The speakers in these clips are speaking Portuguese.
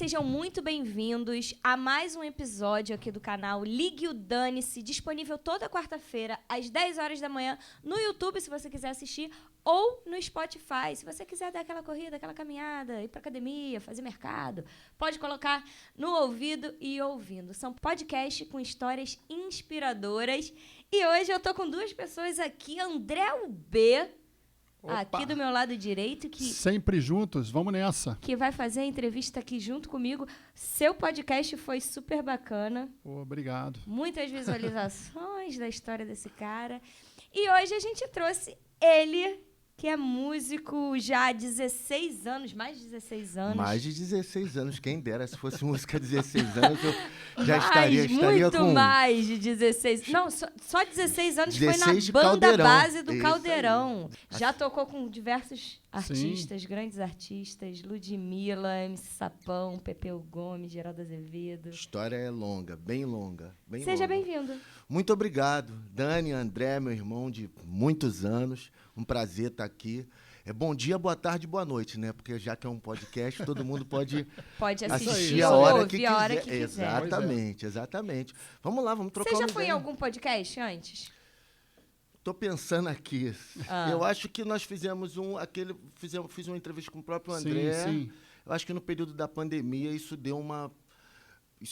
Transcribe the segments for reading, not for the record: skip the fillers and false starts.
sejam muito bem-vindos a mais um episódio aqui do canal Ligue o Dane-se, disponível toda quarta-feira, às 10 horas da manhã, no YouTube, se você quiser assistir, ou no Spotify, se você quiser dar aquela corrida, aquela caminhada, ir pra academia, fazer mercado, pode colocar no ouvido e ouvindo. São podcasts com histórias inspiradoras. E hoje eu tô com duas pessoas aqui, André B, aqui do meu lado direito, que sempre juntos, vamos nessa. Que vai fazer a entrevista aqui junto comigo. Seu podcast foi super bacana. Obrigado. Muitas visualizações da história desse cara. E hoje a gente trouxe ele, que é músico já há 16 anos, mais de 16 anos. Mais de 16 anos, quem dera. Se fosse música 16 anos, eu já estaria muito com... mais de 16. Não, só 16 anos 16 foi na banda Caldeirão. base do Isso Caldeirão. aí. Já tocou com diversos artistas, grandes artistas, Ludmilla, MC Sapão, Pepeu Gomes, Geraldo Azevedo. A história é longa, bem longa. Seja bem-vindo. Muito obrigado. Dani, André, meu irmão de muitos anos. Um prazer estar aqui. É bom dia, boa tarde, boa noite, né? Porque já que é um podcast, todo mundo pode assistir a hora que quiser. A hora que quiser. Exatamente, exatamente. Vamos lá, vamos trocar uma ideia. Você já foi em algum podcast antes? Tô pensando aqui. Eu acho que nós fizemos fiz uma entrevista com o próprio André. Sim. Eu acho que no período da pandemia isso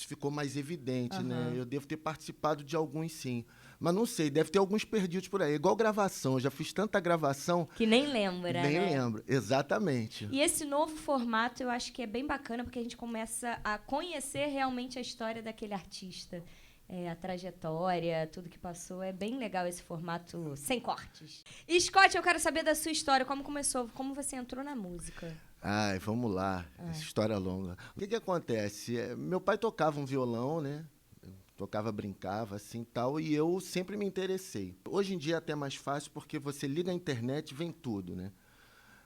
ficou mais evidente, né? Eu devo ter participado de alguns, sim. Mas não sei, deve ter alguns perdidos por aí. Igual gravação, eu já fiz tanta gravação... Que nem lembra, nem né? lembro, exatamente. E esse novo formato eu acho que é bem bacana, porque a gente começa a conhecer realmente a história daquele artista. A trajetória, tudo que passou. É bem legal esse formato sem cortes. E, Scott, eu quero saber da sua história. Como começou? Como você entrou na música? Ai, vamos lá. Essa história longa. O que acontece? Meu pai tocava um violão, né? Tocava, brincava, assim, tal, e eu sempre me interessei. Hoje em dia é até mais fácil, porque você liga a internet e vem tudo, né?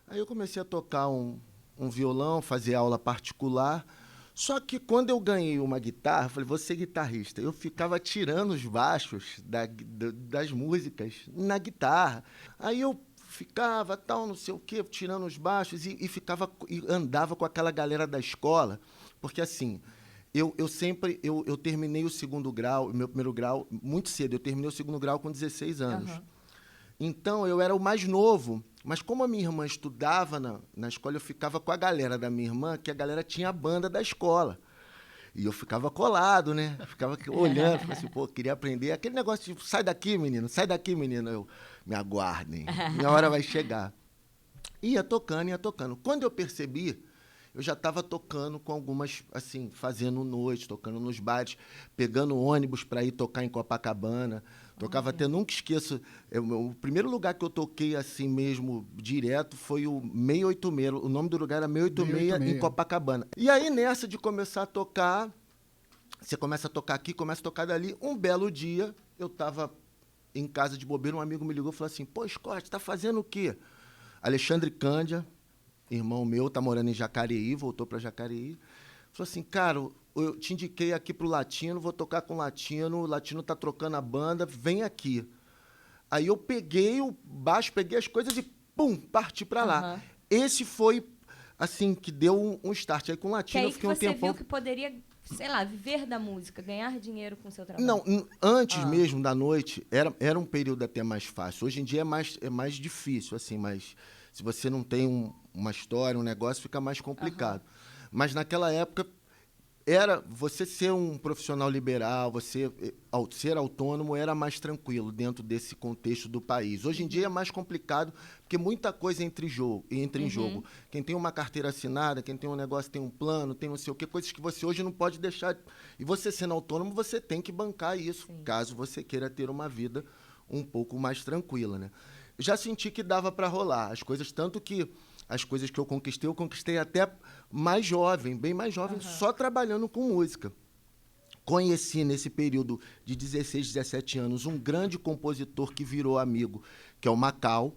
Aí eu comecei a tocar um violão, fazer aula particular. Só que quando eu ganhei uma guitarra, falei, vou ser guitarrista. Eu ficava tirando os baixos das músicas na guitarra. Aí eu ficava, tal, não sei o quê, tirando os baixos e andava com aquela galera da escola. Porque, assim, eu terminei o segundo grau, meu primeiro grau, muito cedo. Eu terminei o segundo grau com 16 anos. Então, eu era o mais novo. Mas como a minha irmã estudava na escola, eu ficava com a galera da minha irmã, que a galera tinha a banda da escola. E eu ficava colado, né? Ficava olhando, falava assim, pô, queria aprender. Aquele negócio de, sai daqui, menino. Eu, me aguardem, minha hora vai chegar. Ia tocando. Quando eu percebi, eu já estava tocando com algumas, assim, fazendo noite, tocando nos bares, pegando ônibus para ir tocar em Copacabana. Tocava até, nunca esqueço, o primeiro lugar que eu toquei assim mesmo, direto, foi o 686. O nome do lugar era 686 em Copacabana. E aí, nessa de começar a tocar, você começa a tocar aqui, começa a tocar dali. Um belo dia, eu estava em casa de bobeira, um amigo me ligou e falou assim, pô, Scott, tá fazendo o quê? Alexandre Cândia, irmão meu, tá morando em Jacareí, voltou para Jacareí. Falou assim, cara, eu te indiquei aqui pro Latino, vou tocar com o Latino tá trocando a banda, vem aqui. Aí eu peguei o baixo, peguei as coisas e, pum, parti para lá. Esse foi, assim, que deu um start. Aí com o Latino eu fiquei um tempão... Que você viu que poderia, sei lá, viver da música, ganhar dinheiro com o seu trabalho? Não, antes mesmo da noite, era um período até mais fácil. Hoje em dia é mais difícil, assim, mas se você não tem uma história, um negócio, fica mais complicado. Mas naquela época, você ser um profissional liberal, você ser autônomo era mais tranquilo dentro desse contexto do país. Hoje em dia é mais complicado, porque muita coisa entra em jogo. Quem tem uma carteira assinada, quem tem um negócio, tem um plano, tem não sei o quê, coisas que você hoje não pode deixar. E você sendo autônomo, você tem que bancar isso, caso você queira ter uma vida um pouco mais tranquila, né? Já senti que dava para rolar as coisas, tanto que as coisas que eu conquistei até mais jovem, bem mais jovem, só trabalhando com música. Conheci, nesse período de 16, 17 anos, um grande compositor que virou amigo, que é o Macau,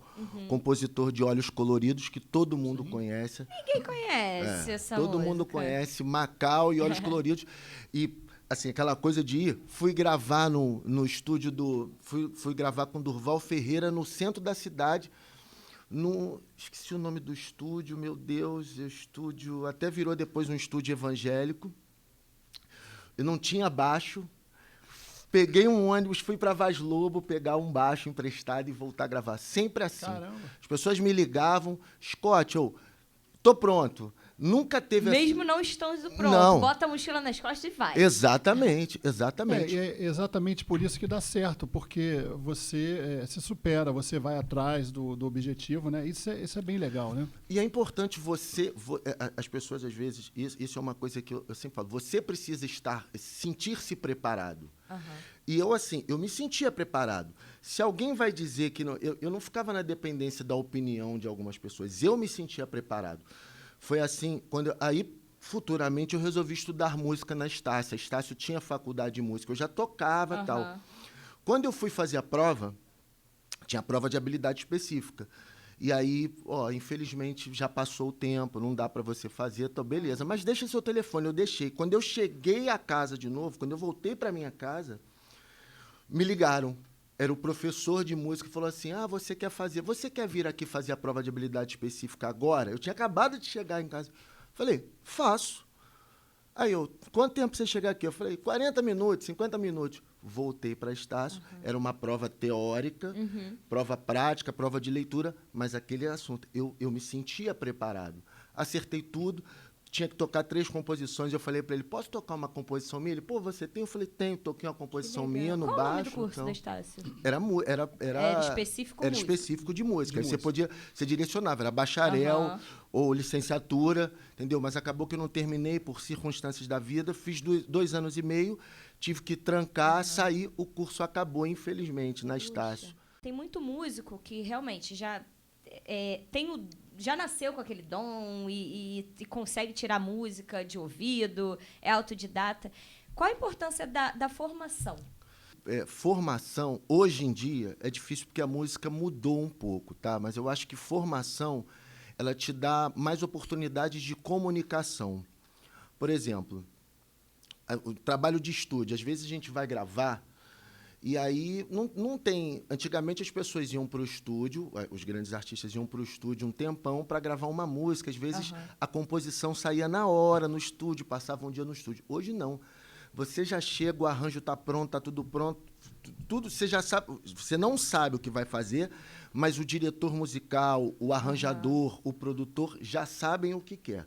compositor de Olhos Coloridos, que todo mundo conhece. Ninguém conhece essa música. Todo mundo conhece Macau e Olhos Coloridos. E, assim, aquela coisa de ir... Fui gravar no estúdio fui gravar com Durval Ferreira, no centro da cidade. Esqueci o nome do estúdio, meu Deus, o estúdio até virou depois um estúdio evangélico. Eu não tinha baixo. Peguei um ônibus, fui para Vaz Lobo pegar um baixo emprestado e voltar a gravar. Sempre assim. Caramba. As pessoas me ligavam, Scott, tô pronto. Nunca teve Mesmo não estando pronto, Não. bota a mochila nas costas e vai. Exatamente, exatamente. É exatamente por isso que dá certo, porque você se supera, você vai atrás do objetivo, né? Isso é bem legal, né? E é importante as pessoas às vezes, isso é uma coisa que eu sempre falo, você precisa sentir-se preparado. Uhum. E eu me sentia preparado. Se alguém vai dizer que não, eu não ficava na dependência da opinião de algumas pessoas, eu me sentia preparado. Foi assim, aí futuramente eu resolvi estudar música na Estácio. A Estácio tinha faculdade de música, eu já tocava e tal. Quando eu fui fazer a prova, tinha a prova de habilidade específica. E aí, infelizmente, já passou o tempo, não dá para você fazer, então beleza. Mas deixa seu telefone, eu deixei. Quando eu cheguei à casa de novo, quando eu voltei para minha casa, me ligaram. Era o professor de música que falou assim, você quer vir aqui fazer a prova de habilidade específica agora? Eu tinha acabado de chegar em casa. Falei, faço. Aí quanto tempo você chegar aqui? Eu falei, 40 minutos, 50 minutos. Voltei para a Estácio, era uma prova teórica, prova prática, prova de leitura, mas aquele assunto, eu me sentia preparado. Acertei tudo, tinha que tocar 3 composições, eu falei para ele, posso tocar uma composição minha? Ele, você tem? Eu falei, tenho, toquei uma composição minha no Qual baixo. Qual o nome do curso da Estácio? Era específico era música. específico de música. Aí você direcionava, era bacharel ou licenciatura, entendeu? Mas acabou que eu não terminei por circunstâncias da vida, fiz 2 anos e meio, tive que trancar, sair, o curso acabou, infelizmente, na Estácio. Tem muito músico que realmente já já nasceu com aquele dom e consegue tirar música de ouvido, é autodidata. Qual a importância da formação? Formação, hoje em dia, é difícil porque a música mudou um pouco, tá? Mas eu acho que formação, ela te dá mais oportunidades de comunicação. Por exemplo, o trabalho de estúdio. Às vezes a gente vai gravar e aí não tem... Antigamente as pessoas iam para o estúdio, os grandes artistas iam para o estúdio um tempão para gravar uma música. Às vezes a composição saía na hora no estúdio, passava um dia no estúdio. Hoje não. Você já chega, o arranjo está pronto, está tudo pronto, tudo você já sabe. Você não sabe o que vai fazer, mas o diretor musical, o arranjador, o produtor já sabem o que quer.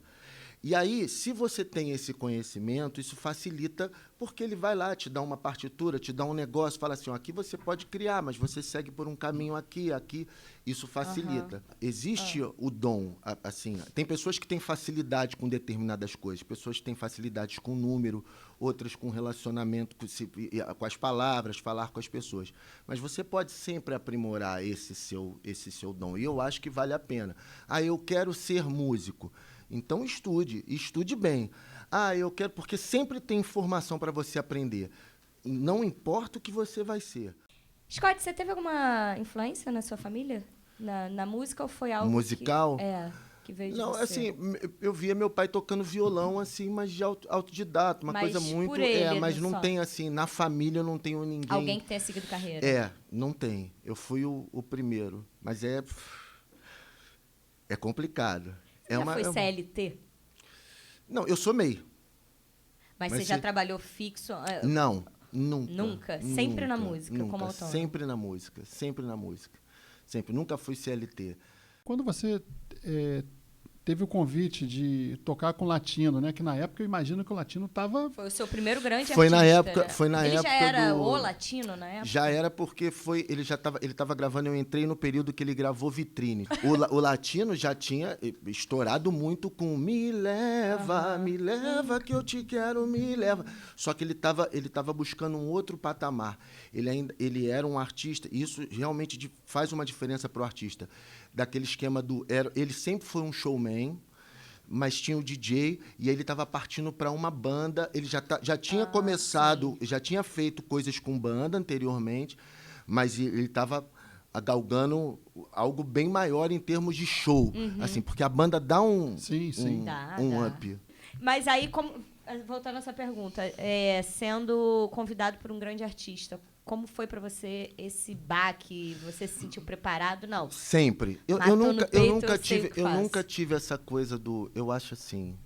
E aí, se você tem esse conhecimento, isso facilita, porque ele vai lá, te dá uma partitura, te dá um negócio, fala assim, aqui você pode criar, mas você segue por um caminho aqui, isso facilita. Existe o dom, assim, tem pessoas que têm facilidade com determinadas coisas, pessoas que têm facilidades com número, outras com relacionamento com as palavras, falar com as pessoas. Mas você pode sempre aprimorar esse seu dom, e eu acho que vale a pena. Eu quero ser músico. Então, estude bem. Eu quero, porque sempre tem informação para você aprender. Não importa o que você vai ser. Scott, você teve alguma influência na sua família? Na música ou foi algo musical? Que veio de Não, você? assim, eu via meu pai tocando violão, assim, mas de autodidata, uma Mas coisa muito... por ele, mas não só. tem, assim, na família eu não tenho ninguém... Alguém que tenha seguido carreira? Não tem. Eu fui o primeiro, mas é complicado. Você já foi CLT? Não, eu sou MEI. Mas você já trabalhou fixo? Não, nunca. Nunca? Sempre na música, nunca, como autônomo? Sempre na música, sempre na música. Sempre, nunca fui CLT. Quando você teve o convite de tocar com latino, né? Que na época eu imagino que o latino estava... Foi o seu primeiro grande Foi artista, na época, né? foi na Ele época já era do... o latino na época? Já era porque ele estava gravando, eu entrei no período que ele gravou Vitrine. O latino já tinha estourado muito com Me leva, me leva que eu te quero, me leva. Só que ele tava buscando um outro patamar. Ele era um artista, e isso realmente faz uma diferença para o artista. Daquele esquema ele sempre foi um showman, mas tinha o DJ, e aí ele estava partindo para uma banda. Ele já tinha começado, já tinha feito coisas com banda anteriormente, mas ele estava galgando algo bem maior em termos de show, assim, porque a banda dá um up. Mas aí, voltando a essa pergunta, sendo convidado por um grande artista, como foi pra você esse baque? Você se sentiu preparado? Não. Sempre. Eu Matou no nunca, peito, eu nunca eu sei o tive, que eu faço. nunca tive essa coisa do, eu acho assim,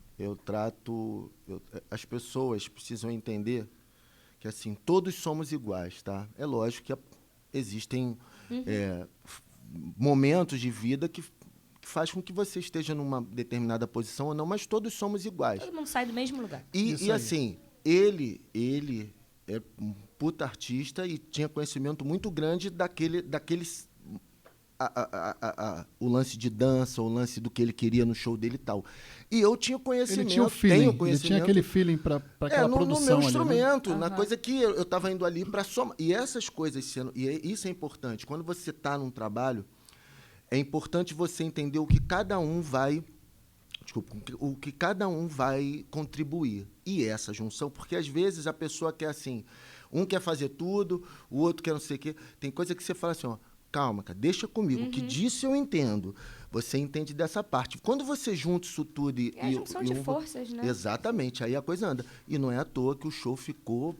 as pessoas precisam entender que assim, todos somos iguais, tá? É lógico que existem momentos de vida que faz com que você esteja numa determinada posição ou não, mas todos somos iguais. Todo mundo sai do mesmo lugar. Isso E aí. assim, ele é um puta artista e tinha conhecimento muito grande daqueles o lance de dança, o lance do que ele queria no show dele e tal. E eu tinha conhecimento, Ele tinha o feeling, tenho ele conhecimento. tinha aquele feeling para aquela no produção meu ali, né? instrumento, na coisa que eu estava indo ali para somar. E essas coisas, isso é importante. Quando você está num trabalho, é importante você entender o que cada um vai... Desculpa, o que cada um vai contribuir. E essa junção, porque às vezes a pessoa quer assim, um quer fazer tudo, o outro quer não sei o quê. Tem coisa que você fala assim, ó, calma, cara, deixa comigo, que disso eu entendo. Você entende dessa parte. Quando você junta isso tudo e... É a junção de forças, né? Exatamente, aí a coisa anda. E não é à toa que o show ficou...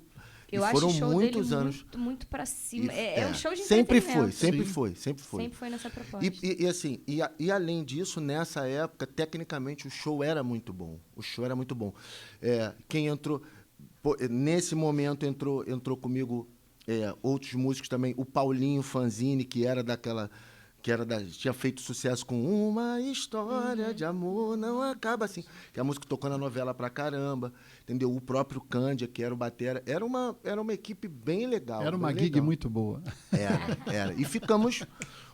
Eu e acho foram o show muitos dele anos. muito pra cima. E- É um show de sempre entretenimento. foi, sempre Sim. foi, sempre foi. Sempre foi nessa proposta. E assim, e além disso, nessa época, tecnicamente, o show era muito bom. O show era muito bom. Quem entrou... nesse momento, entrou comigo outros músicos também. O Paulinho Fanzini, que era daquela... tinha feito sucesso com Uma História de Amor Não Acaba Assim. Que é a música que tocou na novela pra caramba. Entendeu? O próprio Cândia, que era o batera. Era uma equipe bem legal. Era uma bem gig legal. muito boa. Era. E ficamos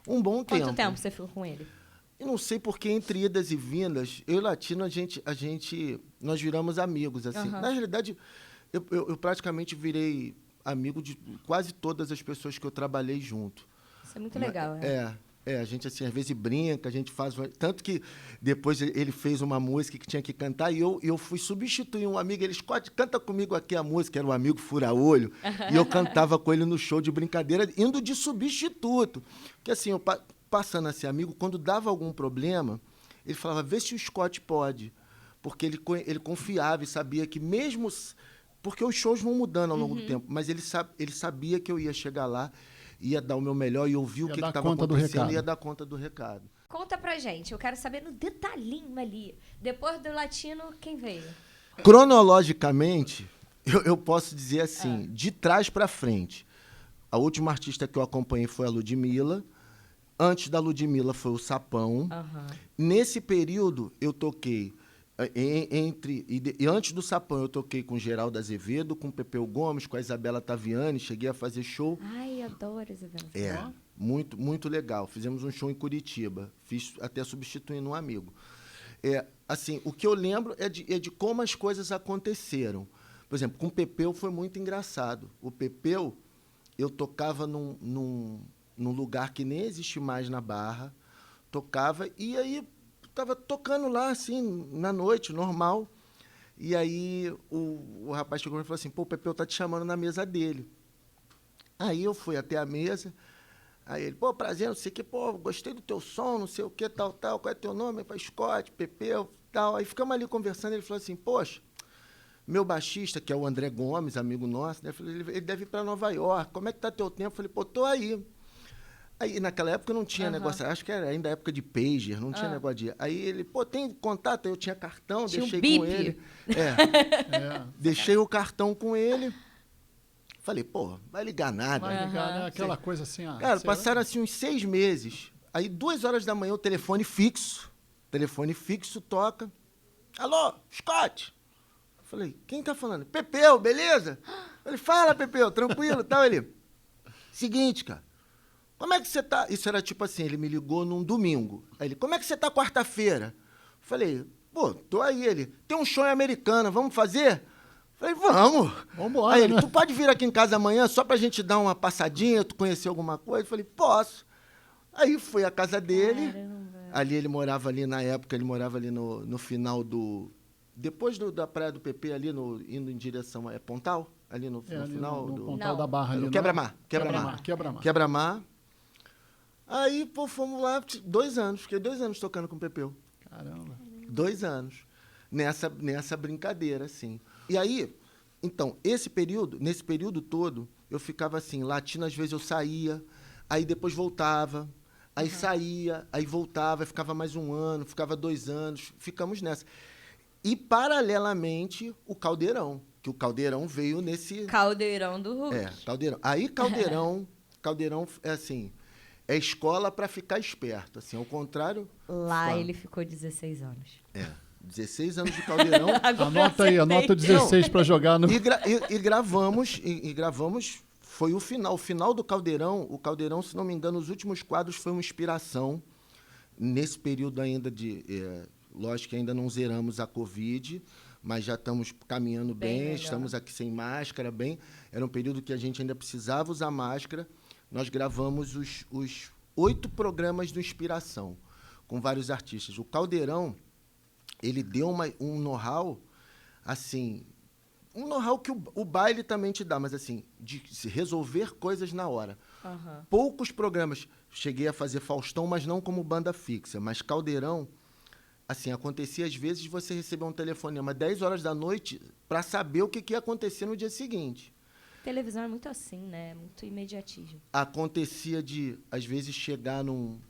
um bom tempo. Quanto tempo você ficou com ele? Eu não sei porque entre idas e vindas, eu e Latino, nós viramos amigos, assim. Aham. Na realidade, eu praticamente virei amigo de quase todas as pessoas que eu trabalhei junto. Isso é muito legal, né? A gente, assim, às vezes brinca, a gente faz... Tanto que depois ele fez uma música que tinha que cantar e eu fui substituir um amigo. Ele, Scott, canta comigo aqui a música. Era um amigo fura-olho. E eu cantava com ele no show de brincadeira, indo de substituto. Porque, assim, eu passando a ser amigo, quando dava algum problema, ele falava, vê se o Scott pode. Porque ele confiava e sabia que mesmo... Porque os shows vão mudando ao longo do tempo, mas ele sabia que eu ia chegar lá, ia dar o meu melhor e ouvir o que estava acontecendo e ia dar conta do recado. Conta pra gente, eu quero saber no detalhinho ali. Depois do Latino, quem veio? Cronologicamente, eu posso dizer assim, de trás para frente. A última artista que eu acompanhei foi a Ludmilla. Antes da Ludmilla foi o Sapão. Aham. Nesse período, eu toquei... E antes do Sapão, eu toquei com Geraldo Azevedo, com Pepeu Gomes, com a Isabela Taviani, cheguei a fazer show. Ai, adoro esse evento. Muito, muito legal. Fizemos um show em Curitiba, fiz até substituindo um amigo. Assim, o que eu lembro é de como as coisas aconteceram. Por exemplo, com o Pepeu foi muito engraçado. O Pepeu, eu tocava num lugar que nem existe mais na Barra, tocava, e aí... Estava tocando lá, assim, na noite, normal. E aí o rapaz chegou e falou assim, pô, o Pepeu tá te chamando na mesa dele. Aí eu fui até a mesa, aí ele, pô, prazer, não sei o que, pô, gostei do teu som, não sei o que, tal, qual é teu nome? Eu falei, Scott, Pepeu, tal. Aí ficamos ali conversando, ele falou assim, poxa, meu baixista, que é o André Gomes, amigo nosso, né? Ele deve ir para Nova York, como é que tá teu tempo? Eu falei, pô, tô aí. Aí, naquela época, não tinha negócio, acho que era ainda a época de pager, não tinha negócio de... Aí ele, pô, tem contato? Eu tinha cartão, Tinha deixei um bip. com ele. Deixei o cartão com ele. Falei, pô, vai ligar nada. Vai ligar, né? Aquela coisa assim... Cara, será? passaram assim uns 6 meses. Aí, 2 horas da manhã, o telefone fixo toca. Alô, Scott? Falei, quem tá falando? Pepeu, beleza? Ele, fala, Pepeu, tranquilo, tal. Ele, seguinte, cara. Como é que você tá? Isso era tipo assim, ele me ligou num domingo. Aí ele, como é que você tá quarta-feira? Falei, pô, tô aí. Ele, tem um show em Americana, vamos fazer? Falei, vamos. Vambora, Aí ele, né? tu pode vir aqui em casa amanhã só pra gente dar uma passadinha, tu conhecer alguma coisa? Falei, posso. Aí fui à casa dele. Caramba. Ali ele morava ali, na época, ele morava ali no final do... Depois da Praia do PP, ali, indo em direção a Pontal? Ali no Ali final no do... Pontal Não. da Barra. Ali, Quebra-mar. Quebra-mar. Quebra-mar. Aí, pô, fomos lá, 2 anos. Fiquei 2 anos tocando com o Pepeu. Caramba. 2 anos. Nessa brincadeira, assim. E aí, então, nesse período todo, eu ficava assim, latino, às vezes eu saía, aí depois voltava, aí saía, aí voltava, ficava mais 1 ano, ficava 2 anos, ficamos nessa. E, paralelamente, o Caldeirão, que o Caldeirão veio nesse... Caldeirão do Hulk. Caldeirão. Aí, Caldeirão é assim, é escola para ficar esperto, assim, ao contrário... Lá ele ficou 16 anos. 16 anos de Caldeirão. Anota aí, anota 16 para jogar no... E gravamos, foi o final do Caldeirão. O Caldeirão, se não me engano, os últimos quadros foi uma inspiração. Nesse período ainda de... lógico que ainda não zeramos a Covid, mas já estamos caminhando bem, estamos aqui sem máscara, bem. Era um período que a gente ainda precisava usar máscara. Nós gravamos os 8 programas do Inspiração, com vários artistas. O Caldeirão, ele deu um know-how, assim, um know-how que o baile também te dá, mas assim, de se resolver coisas na hora. Poucos programas, cheguei a fazer Faustão, mas não como banda fixa, mas Caldeirão, assim, acontecia às vezes de você receber um telefonema 10 horas da noite para saber o que ia acontecer no dia seguinte. Televisão é muito assim, né? Muito imediatismo. Acontecia de, às vezes, chegar no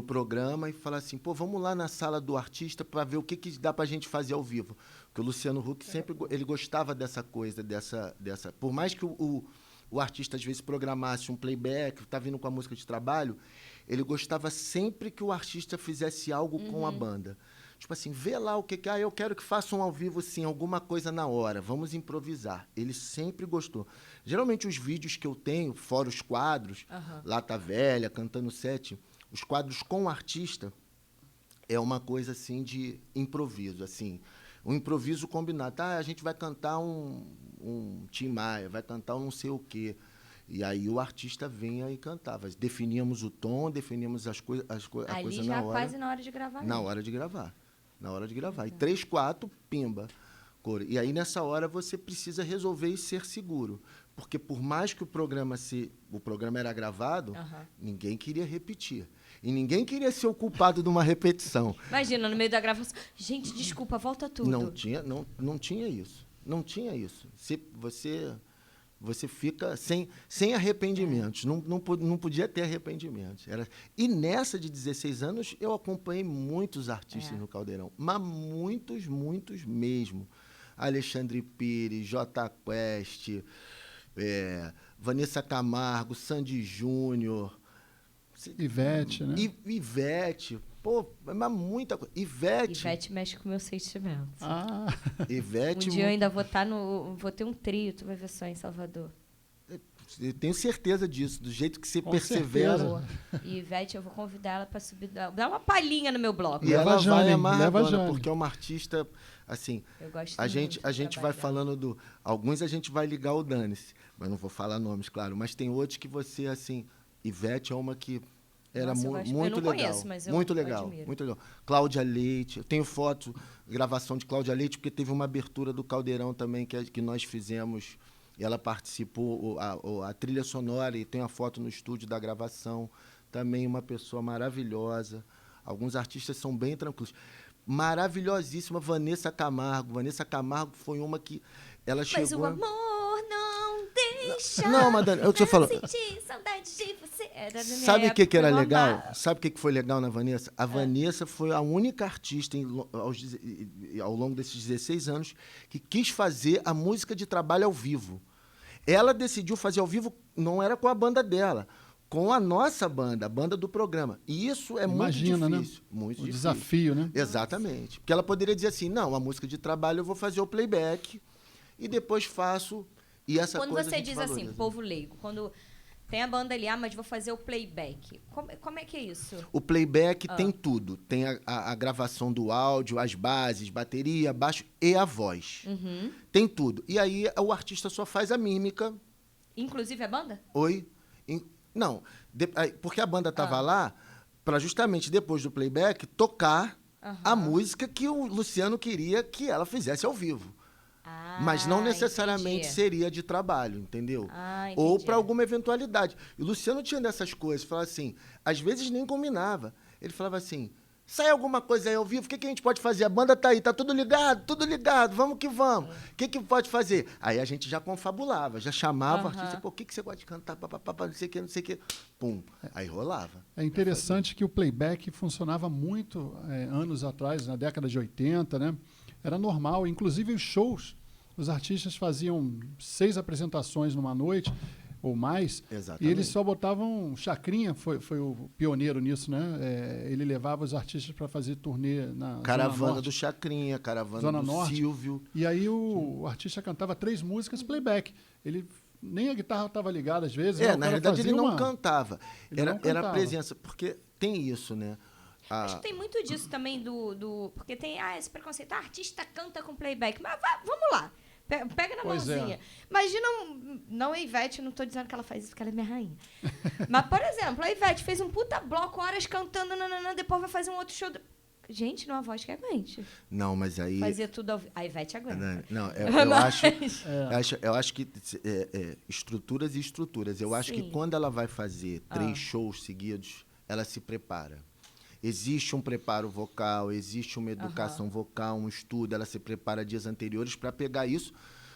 programa e falar assim, pô, vamos lá na sala do artista para ver o que dá para a gente fazer ao vivo. Porque o Luciano Huck sempre ele gostava dessa coisa, dessa... Por mais que o artista, às vezes, programasse um playback, tá vindo com a música de trabalho, ele gostava sempre que o artista fizesse algo com a banda. Tipo assim, vê lá o que... eu quero que façam ao vivo, sim, alguma coisa na hora, vamos improvisar. Ele sempre gostou. Geralmente, os vídeos que eu tenho, fora os quadros, Lata Velha, Cantando Sete, os quadros com o artista é uma coisa, assim, de improviso, assim. Um improviso combinado. A gente vai cantar um Tim Maia, vai cantar um não sei o quê. E aí o artista vinha e cantava. Definíamos o tom, definíamos a coisa na hora. Ali já quase na hora de gravar. Na hora de gravar. Na hora de gravar. E 3, 4, pimba. Cor. E aí, nessa hora, você precisa resolver e ser seguro. Porque por mais que o programa era gravado, ninguém queria repetir. E ninguém queria ser o culpado de uma repetição. Imagina, no meio da gravação, gente, desculpa, volta tudo. Não tinha isso. Não tinha isso. Você fica sem arrependimentos. Não podia ter arrependimentos. E nessa de 16 anos, eu acompanhei muitos artistas no Caldeirão. Mas muitos, muitos mesmo. Alexandre Pires, Jota Quest, Vanessa Camargo, Sandy Júnior... Ivete, né? Ivete. Pô, mas muita coisa. Ivete mexe com meus sentimentos. Ivete... Um dia eu ainda vou ter um trio, tu vai ver só, em Salvador. Eu tenho certeza disso, do jeito que você persevera. Certeza. E Ivete, eu vou convidar ela para subir, dar uma palhinha no meu bloco. E ela vai amar, porque é uma artista, assim, eu gosto a gente vai falando alguns a gente vai ligar o dane-se, mas não vou falar nomes, claro, mas tem outros que você, assim, Ivete é uma que era muito legal. Eu não conheço, mas eu admiro. Muito legal. Cláudia Leite, eu tenho foto, gravação de Cláudia Leite, porque teve uma abertura do Caldeirão também que nós fizemos. Ela participou, a trilha sonora, e tem a foto no estúdio da gravação. Também uma pessoa maravilhosa. Alguns artistas são bem tranquilos. Maravilhosíssima Vanessa Camargo. Vanessa Camargo foi uma que ela chegou... Mas o amor não deixa... Não, Madalena, é o que você falou. Sentir saudade de você. Sabe o que era legal? Sabe o que foi legal na Vanessa? A Vanessa foi a única artista ao longo desses 16 anos que quis fazer a música de trabalho ao vivo. Ela decidiu fazer ao vivo, não era com a banda dela, com a nossa banda, a banda do programa. E isso é muito difícil. Né? Muito difícil. Desafio, né? Exatamente. Porque ela poderia dizer assim, não, a música de trabalho eu vou fazer o playback e depois faço... E essa quando coisa você diz assim, povo leigo, quando tem a banda ali, mas vou fazer o playback. Como é que é isso? O playback tem tudo. Tem a gravação do áudio, as bases, bateria, baixo e a voz. Tem tudo. E aí o artista só faz a mímica. Inclusive a banda? Oi? Não, porque a banda estava lá para justamente depois do playback tocar a música que o Luciano queria que ela fizesse ao vivo. Mas não necessariamente seria de trabalho, entendeu? Ou para alguma eventualidade. E o Luciano tinha dessas coisas, falava assim, às vezes nem combinava. Ele falava assim, sai alguma coisa aí ao vivo, o que a gente pode fazer? A banda tá aí, tá tudo ligado, vamos que vamos. O que pode fazer? Aí a gente já confabulava, já chamava o artista, pô, o que você gosta de cantar? Não sei o que. Pum, aí rolava. É interessante que o playback funcionava muito anos atrás, na década de 80, né? Era normal, inclusive os shows, os artistas faziam 6 apresentações numa noite, ou mais, Exatamente. e eles só botavam Chacrinha, foi o pioneiro nisso, né? Ele levava os artistas para fazer turnê na Caravana do Chacrinha, Caravana Zona do Norte. Silvio. E aí o artista cantava 3 músicas playback. Ele nem a guitarra estava ligada às vezes. Na realidade ele não cantava. Era a cantava. presença, porque tem isso, né? Acho que tem muito disso também porque tem esse preconceito. Artista canta com playback. Mas vamos lá. Pega na mãozinha. Imagina, não a Ivete, não estou dizendo que ela faz isso porque ela é minha rainha. Mas, por exemplo, a Ivete fez um puta bloco, horas cantando, depois vai fazer um outro show. Gente, não, a voz que aguente. Não, mas aí... Fazia tudo a Ivete aguenta. Não, eu acho que estruturas e estruturas. Eu acho que quando ela vai fazer 3 shows seguidos, ela se prepara. Existe um preparo vocal, existe uma educação vocal, um estudo, ela se prepara dias anteriores para pegar isso,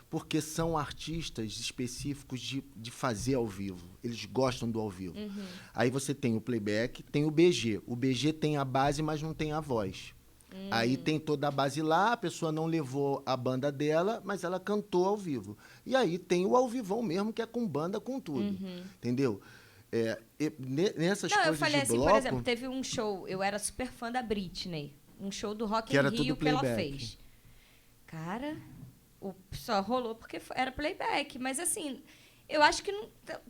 porque são artistas específicos de fazer ao vivo. Eles gostam do ao vivo. Aí você tem o playback, tem o BG. O BG tem a base, mas não tem a voz. Aí tem toda a base lá, a pessoa não levou a banda dela, mas ela cantou ao vivo. E aí tem o ao vivão mesmo, que é com banda, com tudo. Entendeu? Nessas coisas eu falei de assim, bloco, por exemplo, teve um show, eu era super fã da Britney, um show do Rock que in era Rio tudo que ela playback. fez. Cara, só rolou porque era playback, mas assim, eu acho que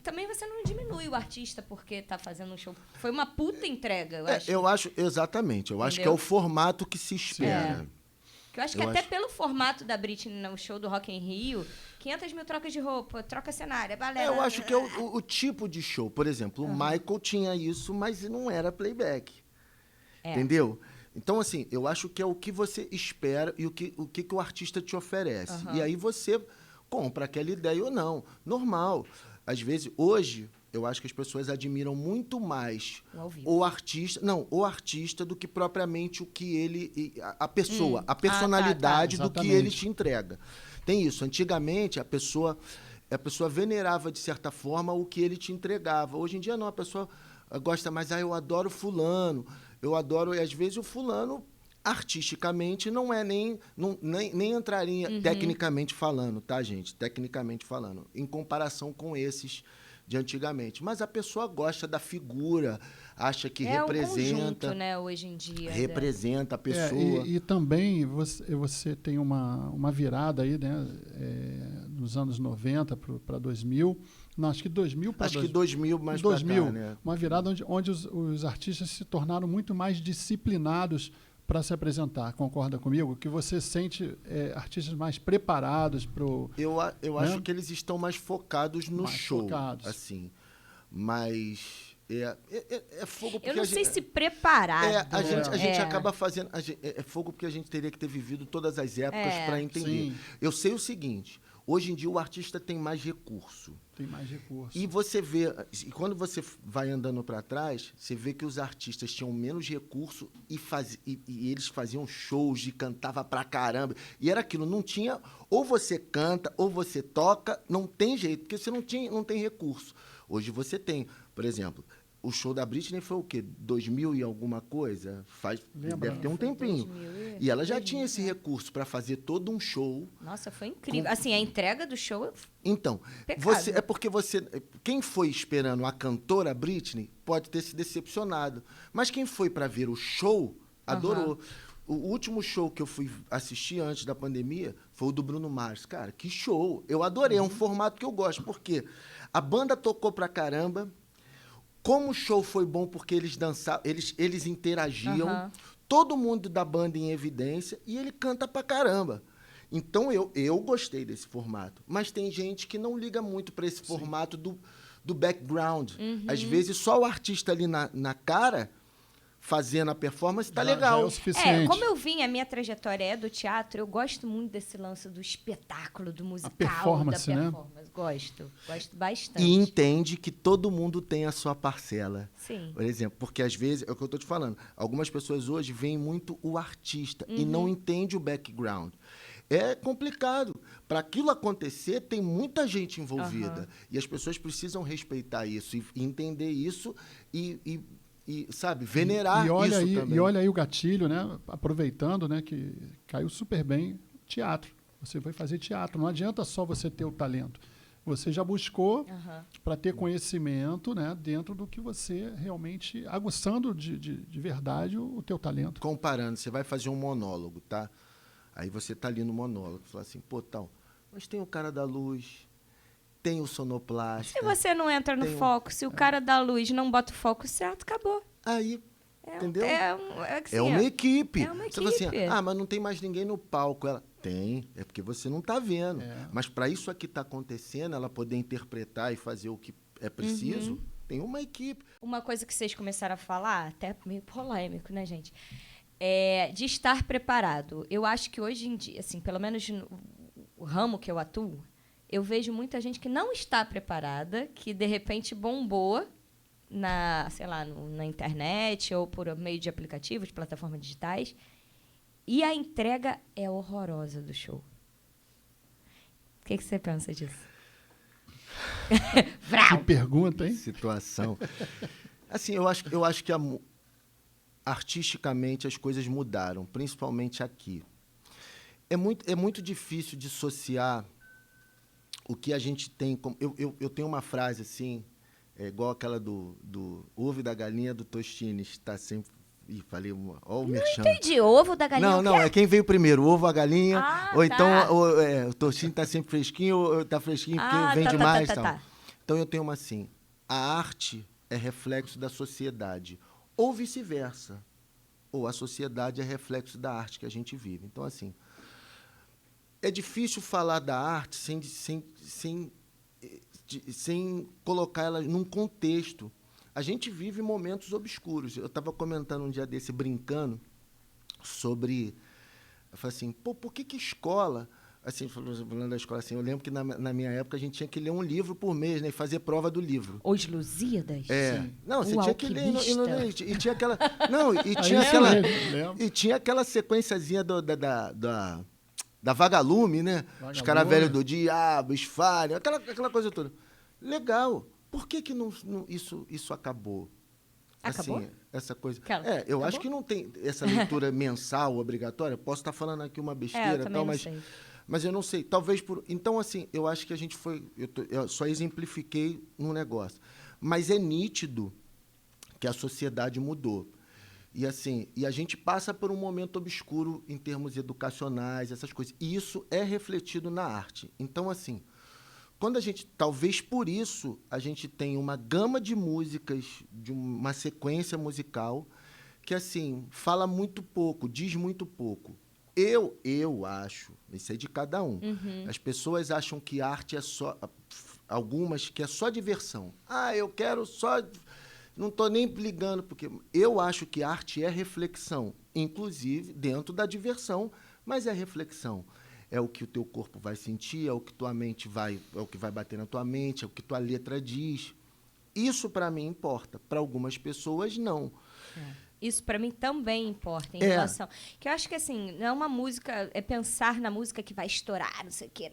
também você não diminui o artista porque tá fazendo um show. Foi uma puta entrega, eu acho. Eu acho, exatamente, eu acho que é o formato que se espera. Eu acho que até pelo formato da Britney no show do Rock in Rio, 500 mil trocas de roupa, troca cenário, balé. Eu acho que é o tipo de show. Por exemplo, o Michael tinha isso, mas não era playback. Entendeu? Então, assim, eu acho que é o que você espera e o que o artista te oferece. E aí você compra aquela ideia ou não. Normal. Às vezes, hoje, eu acho que as pessoas admiram muito mais o artista do que propriamente o que ele... A pessoa, a personalidade do que ele te entrega. Tem isso. Antigamente, a pessoa venerava, de certa forma, o que ele te entregava. Hoje em dia, não. A pessoa gosta mais, eu adoro fulano, eu adoro... E, às vezes, o fulano, artisticamente, não é nem entraria, tecnicamente falando, tá, gente? Tecnicamente falando. Em comparação com esses de antigamente. Mas a pessoa gosta da figura, acha que representa... É um conjunto, né, hoje em dia. Representa a pessoa. E também você tem uma virada aí, né, nos anos 90 para 2000. Não, acho que 2000 para... Acho que 2000 mais para cá, né? Uma virada onde os artistas se tornaram muito mais disciplinados para se apresentar. Concorda comigo? Que você sente artistas mais preparados para o... Eu acho que eles estão mais focados no show. Focados. Assim. Mas... É fogo porque eu não sei se preparado. A gente acaba fazendo... É fogo porque a gente teria que ter vivido todas as épocas para entender. Sim. Eu sei o seguinte... Hoje em dia, o artista tem mais recurso. Tem mais recurso. E você vê... E quando você vai andando para trás, você vê que os artistas tinham menos recurso e eles faziam shows e cantava pra caramba. E era aquilo, não tinha... Ou você canta, ou você toca, não tem jeito, porque você não tem recurso. Hoje você tem. Por exemplo, o show da Britney foi o quê? 2000 e alguma coisa? Deve ter um tempinho. E ela já tinha esse recurso para fazer todo um show. Nossa, foi incrível. Assim, a entrega do show... Então, é porque quem foi esperando a cantora Britney pode ter se decepcionado. Mas quem foi para ver o show, adorou. O último show que eu fui assistir antes da pandemia foi o do Bruno Mars. Cara, que show! Eu adorei, é um formato que eu gosto. Porque a banda tocou pra caramba... Como o show foi bom porque eles dançavam, eles interagiam, todo mundo da banda em evidência, e ele canta pra caramba. Então, eu gostei desse formato. Mas tem gente que não liga muito para esse formato do background. Às vezes, só o artista ali na cara fazendo a performance, tá Já é legal. o suficiente. Como eu vim, a minha trajetória é do teatro, eu gosto muito desse lance do espetáculo, do musical, performance, da né? performance. Gosto bastante. E entende que todo mundo tem a sua parcela. Sim. Por exemplo, porque às vezes, é o que eu estou te falando, algumas pessoas hoje veem muito o artista e não entendem o background. É complicado. Para aquilo acontecer, tem muita gente envolvida. E as pessoas precisam respeitar isso e entender isso e sabe, venerar olha isso aí, também. E olha aí o gatilho, né? Aproveitando, né, que caiu super bem, teatro. Você vai fazer teatro. Não adianta só você ter o talento. Você já buscou para ter conhecimento, né, dentro do que você realmente, aguçando de verdade o teu talento. Comparando, você vai fazer um monólogo, tá? Aí você tá ali no monólogo, fala assim, pô, tal, mas tem o cara da luz, tem o sonoplasta. Se você não entra no foco, se o cara da luz não bota o foco certo, acabou. Aí, entendeu? Assim, É uma equipe. É uma Você fala assim, equipe. mas não tem mais ninguém no palco. Ela, tem, é porque você não está vendo. Mas para isso aqui tá acontecendo, ela poder interpretar e fazer o que é preciso, tem uma equipe. Uma coisa que vocês começaram a falar, até meio polêmico, né, gente? De estar preparado. Eu acho que hoje em dia, assim, pelo menos no ramo que eu atuo, eu vejo muita gente que não está preparada, que de repente bombou sei lá, na internet ou por meio de aplicativos, plataformas digitais, e a entrega é horrorosa do show. O que você pensa disso? Que pergunta, hein? Situação. Assim, eu acho que artisticamente as coisas mudaram, principalmente aqui. É muito difícil dissociar o que a gente tem. Eu tenho uma frase assim, igual aquela do ovo da galinha do Tostines, está sempre. Ih, falei, ó o merchan. Não entendi. Ovo da galinha. Não, é quem veio primeiro, o ovo, a galinha, ou tá. então o Tostines está sempre fresquinho, ou está fresquinho porque vende mais. Tal. Então eu tenho uma assim, a arte é reflexo da sociedade, ou vice-versa, ou a sociedade é reflexo da arte que a gente vive. Então, assim, é difícil falar da arte sem colocar ela num contexto. A gente vive momentos obscuros. Eu estava comentando um dia desse, brincando, sobre... Eu falei assim, pô, por que escola... Assim, falando da escola, assim, eu lembro que na minha época a gente tinha que ler um livro por mês, né? E fazer prova do livro. Os Lusíadas? Não, você tinha que ler. E tinha aquela... E tinha aquela sequenciazinha da Vagalume, né? Os caras velhos do diabo, Esfalho, aquela coisa toda. Legal. Por que isso acabou? Acabou? Assim, essa coisa. Acabou? Acho que não tem essa leitura mensal obrigatória. Posso estar falando aqui uma besteira, eu também não sei. Mas eu não sei. Talvez por. Então, assim, eu acho que a gente foi. Eu só exemplifiquei um negócio. Mas é nítido que a sociedade mudou. E assim, a gente passa por um momento obscuro em termos educacionais, essas coisas. E isso é refletido na arte. Então, assim, quando a gente, talvez por isso, a gente tem uma gama de músicas, de uma sequência musical, que, assim, fala muito pouco, diz muito pouco. Eu acho, isso é de cada um. As pessoas acham que arte é só... Algumas que é só diversão. Eu quero só... Não estou nem ligando, porque eu acho que arte é reflexão, inclusive dentro da diversão, mas é reflexão. É o que o teu corpo vai sentir, é o que tua mente é o que vai bater na tua mente, é o que tua letra diz. Isso, para mim, importa. Para algumas pessoas, não. Isso, para mim, também importa em relação... Que eu acho que, assim, não é uma música... É pensar na música que vai estourar, não sei o quê.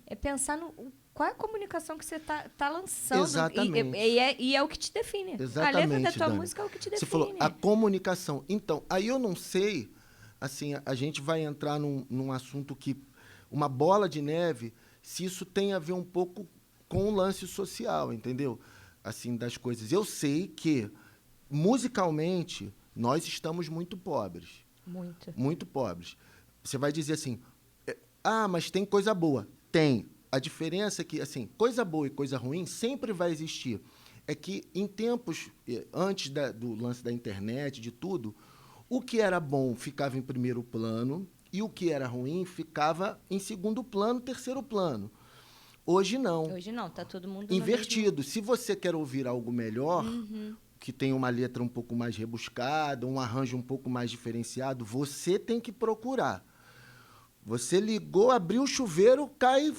É pensar no... Qual é a comunicação que você tá lançando? Exatamente. E é o que te define. Exatamente, a letra da tua Dani. música é o que te define. Você falou, a comunicação. Então, aí eu não sei, assim, a gente vai entrar num assunto que, uma bola de neve, se isso tem a ver um pouco com o lance social, entendeu? Assim, das coisas. Eu sei que, musicalmente, nós estamos muito pobres. Muito. Muito pobres. Você vai dizer assim, mas tem coisa boa. Tem. A diferença é que, assim, coisa boa e coisa ruim sempre vai existir. É que, em tempos, antes do lance da internet, de tudo, o que era bom ficava em primeiro plano e o que era ruim ficava em segundo plano, terceiro plano. Hoje não. Hoje não, tá todo mundo invertido. Se você quer ouvir algo melhor, que tem uma letra um pouco mais rebuscada, um arranjo um pouco mais diferenciado, você tem que procurar. Você ligou, abriu o chuveiro, cai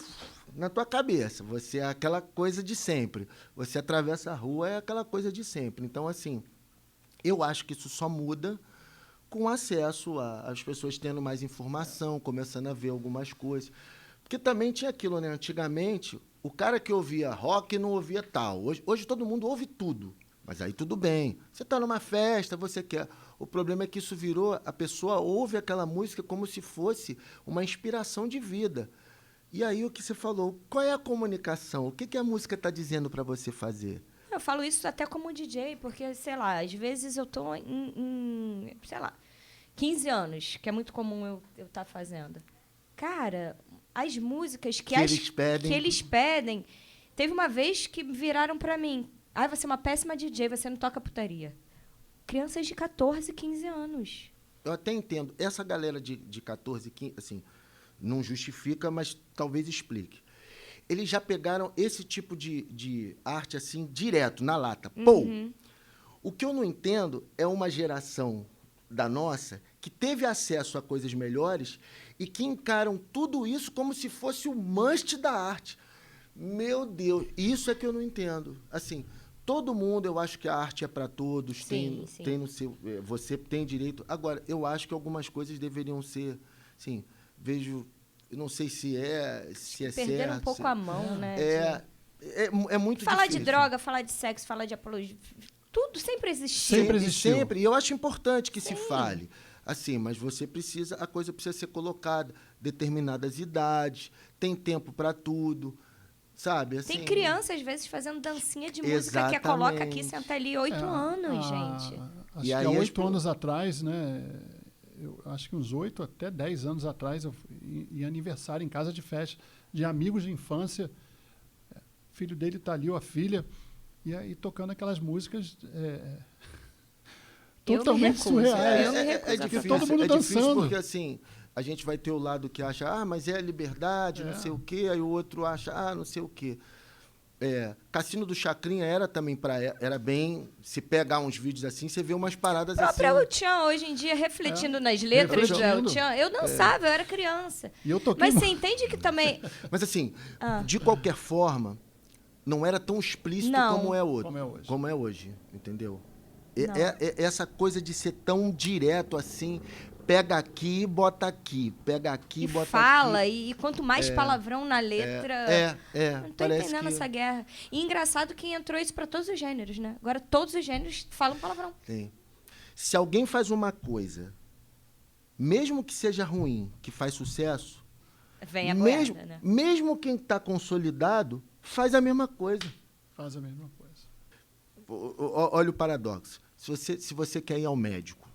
na tua cabeça. Você é aquela coisa de sempre. Você atravessa a rua, é aquela coisa de sempre. Então, assim, eu acho que isso só muda com acesso às pessoas tendo mais informação, começando a ver algumas coisas. Porque também tinha aquilo, né? Antigamente, o cara que ouvia rock não ouvia tal. Hoje todo mundo ouve tudo. Mas aí tudo bem. Você está numa festa, você quer. O problema é que isso virou, a pessoa ouve aquela música como se fosse uma inspiração de vida. E aí o que você falou, qual é a comunicação? O que a música está dizendo para você fazer? Eu falo isso até como DJ, porque, sei lá, às vezes eu tô sei lá, 15 anos, que é muito comum eu estar fazendo. Cara, as músicas que eles pedem, teve uma vez que viraram para mim, você é uma péssima DJ, você não toca putaria. Crianças de 14, 15 anos. Eu até entendo. Essa galera de 14, 15, assim, não justifica, mas talvez explique. Eles já pegaram esse tipo de arte, assim, direto, na lata. Pô! O que eu não entendo é uma geração da nossa que teve acesso a coisas melhores e que encaram tudo isso como se fosse o must da arte. Meu Deus, isso é que eu não entendo. Assim, todo mundo, eu acho que a arte é para todos, sim. tem no seu, você tem direito. Agora, eu acho que algumas coisas deveriam ser, assim, vejo, eu não sei se é certo. Perderam um pouco a mão, né? É muito falar difícil. De droga, falar de sexo, falar de apologia, tudo sempre existiu. Sempre. E eu acho importante que se fale. Assim, mas a coisa precisa ser colocada, determinadas idades, tem tempo para tudo. Sabe, assim, tem criança, às vezes, fazendo dancinha de música que coloca aqui, senta ali, 8 anos, gente. Acho que há 8 anos atrás, né? Eu acho que uns 8 até 10 anos atrás, eu ia aniversário em casa de festa de amigos de infância. O filho dele está ali, ou a filha, e aí tocando aquelas músicas totalmente surreais. Eu me recuso difícil, todo mundo dançando. Difícil porque, assim, a gente vai ter o lado que acha, mas é a liberdade, não sei o quê, aí o outro acha, não sei o quê. Cassino do Chacrinha era bem... Se pegar uns vídeos assim, você vê umas paradas assim. O próprio assim... El-Chan, hoje em dia, refletindo nas letras do El-Chan, eu dançava, eu era criança. E eu toquei. Mas você entende que também... Mas, assim, de qualquer forma, não era tão explícito como é hoje. Como é hoje, entendeu? Essa coisa de ser tão direto assim... Pega aqui, bota aqui. Pega aqui, bota fala, aqui. E quanto mais palavrão na letra... Não tô entendendo essa guerra. E engraçado que entrou isso para todos os gêneros, né? Agora todos os gêneros falam palavrão. Sim. Se alguém faz uma coisa, mesmo que seja ruim, que faz sucesso... Vem a merda, né? Mesmo quem está consolidado, faz a mesma coisa. Faz a mesma coisa. Olha o paradoxo. Se você quer ir ao médico,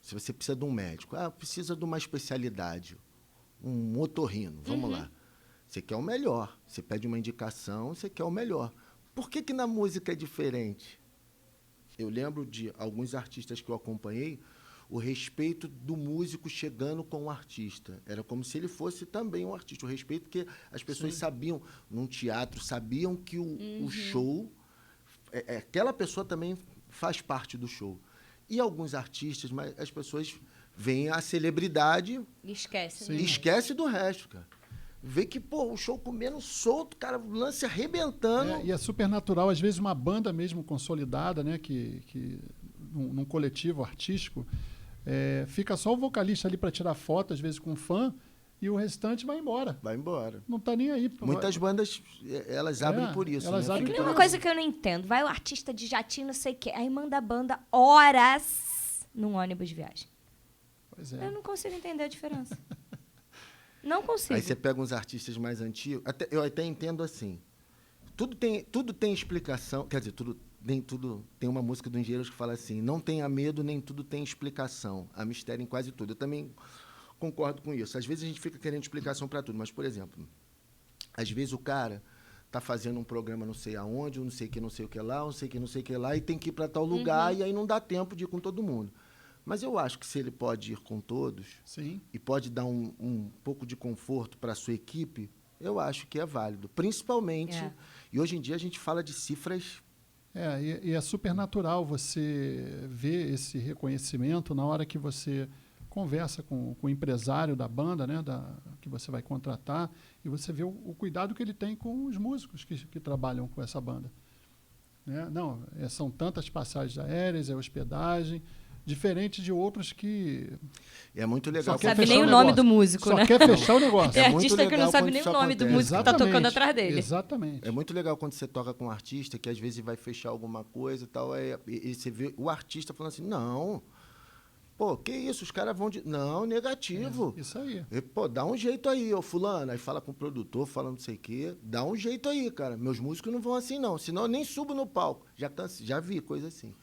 se você precisa de um médico, precisa de uma especialidade, um otorrino, vamos lá. Você quer o melhor, você pede uma indicação, você quer o melhor. Por que na música é diferente? Eu lembro de alguns artistas que eu acompanhei, o respeito do músico chegando com o artista. Era como se ele fosse também um artista. O respeito que as pessoas sabiam, num teatro, sabiam que o show... aquela pessoa também faz parte do show. E alguns artistas, mas as pessoas veem a celebridade e esquece do resto, cara. Vê que, o show comendo solto, cara, o lance arrebentando. E é super natural, às vezes uma banda mesmo consolidada, né, que num coletivo artístico, fica só o vocalista ali para tirar foto, às vezes com um fã, e o restante vai embora. Vai embora. Não tá nem aí. Muitas bandas, elas abrem por isso. Elas abrem por uma coisa que eu não entendo. Vai o artista de jatinho, não sei o quê. Aí manda a banda horas num ônibus de viagem. Pois é. Eu não consigo entender a diferença. Não consigo. Aí você pega uns artistas mais antigos. Eu até entendo assim. Tudo tem explicação. Quer dizer, tudo tem uma música do Engenheiros que fala assim: não tenha medo, nem tudo tem explicação. Há mistério em quase tudo. Eu também concordo com isso. Às vezes a gente fica querendo explicação para tudo, mas, por exemplo, às vezes o cara está fazendo um programa não sei aonde, não sei o que lá, não sei o que lá, e tem que ir para tal lugar, e aí não dá tempo de ir com todo mundo. Mas eu acho que se ele pode ir com todos, sim, e pode dar um pouco de conforto para a sua equipe, eu acho que é válido. Principalmente, e hoje em dia a gente fala de cifras E é super natural você ver esse reconhecimento na hora que você conversa com o empresário da banda, né, que você vai contratar, e você vê o cuidado que ele tem com os músicos que trabalham com essa banda. Né? Não, são tantas passagens aéreas, hospedagem, diferente de outros que... É muito legal. Não sabe nem o nome do músico, né? Só quer fechar o negócio. É artista que não sabe nem o nome do músico que está tocando atrás dele. Exatamente. É muito legal quando você toca com um artista que às vezes vai fechar alguma coisa e tal, e você vê o artista falando assim, não, pô, que isso, os caras vão de... Não, negativo. Isso aí. Pô, dá um jeito aí, ô fulano. Aí fala com o produtor, fala não sei o quê. Dá um jeito aí, cara. Meus músicos não vão assim, não. Senão eu nem subo no palco. Já vi coisa assim.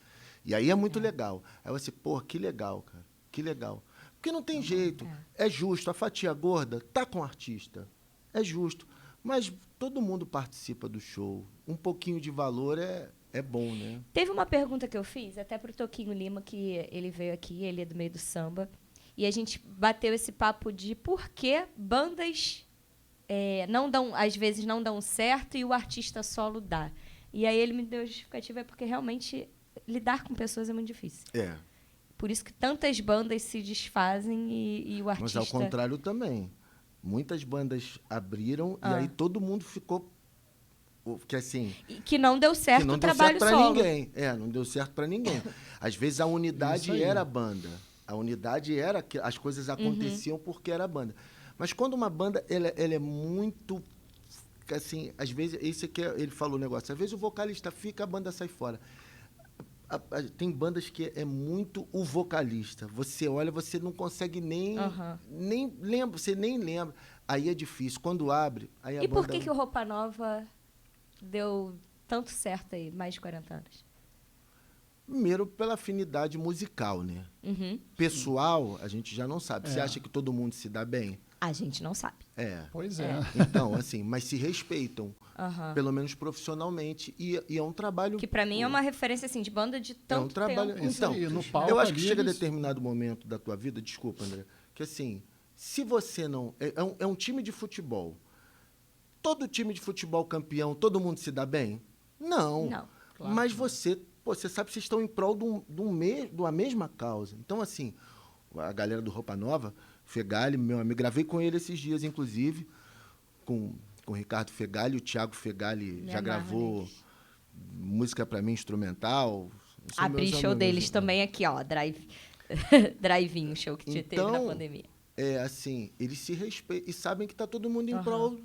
E aí é muito legal. Aí você, pô, que legal, cara. Que legal. Porque não tem jeito. É justo. A fatia gorda tá com o artista. É justo. Mas todo mundo participa do show. Um pouquinho de valor é bom, né? Teve uma pergunta que eu fiz, até pro Toquinho Lima, que ele veio aqui, ele é do meio do samba, e a gente bateu esse papo de por que bandas às vezes não dão certo e o artista solo dá. E aí ele me deu a justificativa, porque realmente lidar com pessoas é muito difícil. Por isso que tantas bandas se desfazem e o artista... Mas ao contrário também. Muitas bandas abriram e aí todo mundo ficou... Que assim, que não deu certo o trabalho solo. Ninguém. Não deu certo para ninguém. Às vezes a unidade era a banda. A unidade era que as coisas aconteciam porque era a banda. Mas quando uma banda ela é muito assim, às vezes isso que ele falou o negócio. Às vezes o vocalista fica, a banda sai fora. Tem bandas que é muito o vocalista. Você olha, você não consegue nem lembra, você nem lembra. Aí é difícil. Quando abre, aí a banda... banda... por que o Roupa Nova deu tanto certo aí, mais de 40 anos? Primeiro, pela afinidade musical, né? Pessoal, a gente já não sabe. Você acha que todo mundo se dá bem? A gente não sabe. Pois é. Então, assim, mas se respeitam, pelo menos profissionalmente, e é um trabalho... Que, para mim, é uma referência, assim, de banda de tanto trabalho, tempo. Então, no palco, eu acho que chega a determinado momento da tua vida, desculpa, André, que, assim, se você não... É um time de futebol. Todo time de futebol campeão, todo mundo se dá bem? Não. Claro, mas você sabe que vocês estão em prol de uma mesma causa. Então, assim, a galera do Roupa Nova, Fegali, meu amigo, gravei com ele esses dias, inclusive, com o Ricardo Fegali, o Thiago Fegali já gravou música para mim, instrumental. Abri show deles também aqui, ó, Drive-in, o show que teve na pandemia. Assim, eles se respeitam e sabem que está todo mundo em prol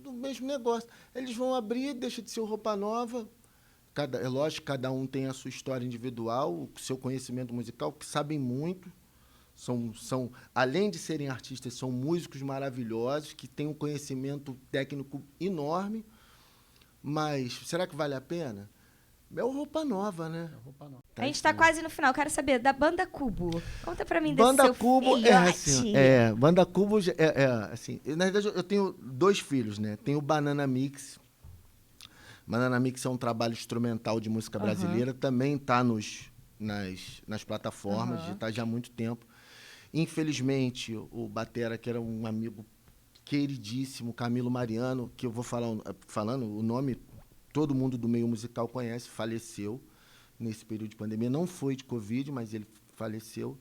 do mesmo negócio. Eles vão abrir, deixa de ser o Roupa Nova. É lógico que cada um tem a sua história individual, o seu conhecimento musical, que sabem muito. Além de serem artistas, são músicos maravilhosos, que têm um conhecimento técnico enorme. Mas será que vale a pena? É o Roupa Nova, né? A gente está quase no final. Quero saber da Banda Cubo. Conta para mim Banda desse seu Cubo filhote. Banda Cubo assim. Na verdade, eu tenho 2 filhos, né? Tenho o Banana Mix. Banana Mix é um trabalho instrumental de música brasileira. Também está nas plataformas, já está já há muito tempo. Infelizmente, o batera, que era um amigo queridíssimo, Camilo Mariano, que eu vou falando o nome, todo mundo do meio musical conhece, faleceu nesse período de pandemia. Não foi de Covid, mas ele faleceu.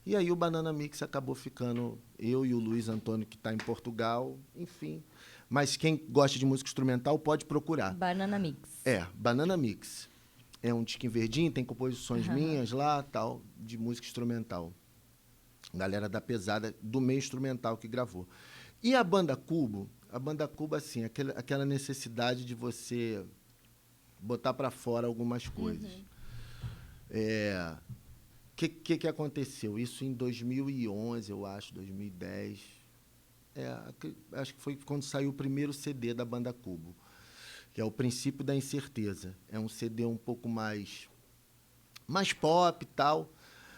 E aí o Banana Mix acabou ficando, eu e o Luiz Antônio, que está em Portugal, enfim. Mas quem gosta de música instrumental pode procurar. Banana Mix. Banana Mix. É um disquinho verdinho, tem composições minhas lá, tal, de música instrumental. Galera da pesada, do meio instrumental que gravou. E a Banda Cubo, assim, aquela necessidade de você botar para fora algumas coisas. Que aconteceu? Isso em 2011, eu acho, 2010. Acho que foi quando saiu o primeiro CD da Banda Cubo, que é O Princípio da Incerteza. É um CD um pouco mais pop e tal,